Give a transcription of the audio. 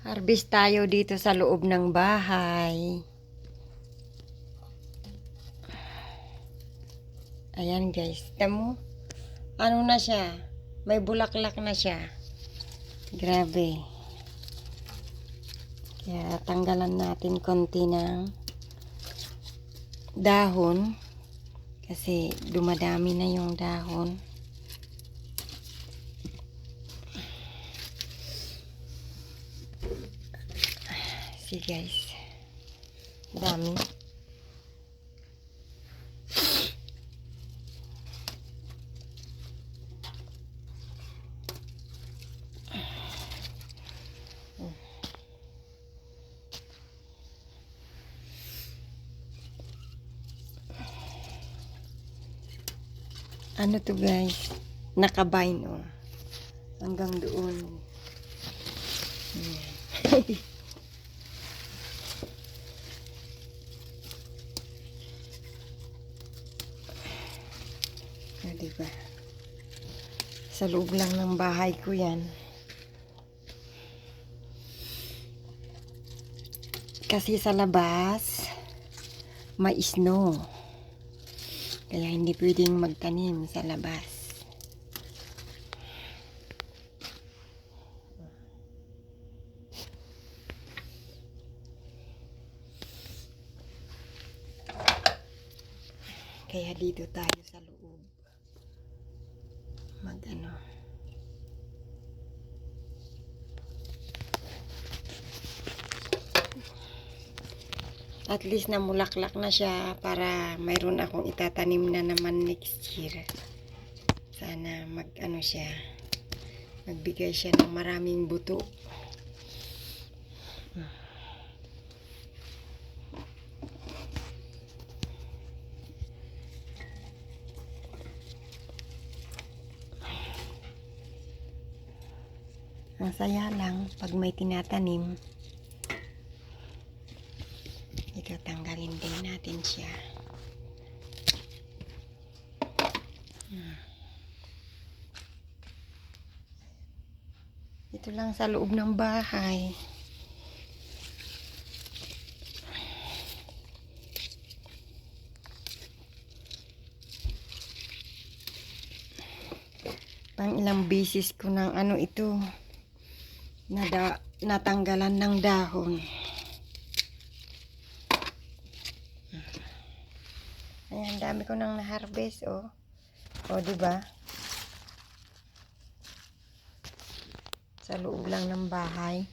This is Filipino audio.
Harvest tayo dito sa loob ng bahay. Ayan guys, tignan mo. Ano na siya? May bulaklak na siya. Grabe. Kaya tanggalan natin konti ng dahon. Kasi dumadami na yung dahon. See guys. Dami. Ano to guys? Nakabind oh. Hanggang doon. Diba? Sa loob lang ng bahay ko yan. Kasi sa labas, may snow. Kaya hindi pwedeng magtanim sa labas. Kaya dito tayo sa loob. Mag-ano. At least namulaklak na siya para mayroon akong itatanim na naman next year. Sana mag-ano siya. Magbigay siya ng maraming buto. Ang saya lang pag may tinatanim. Ito, tanggalin din natin siya. Ito lang sa loob ng bahay. Pang ilang beses ko ng ano ito. Natanggalan ng dahon. Ayan, dami ko nang na-harvest, oh. Oh, diba? Sa loob lang ng bahay.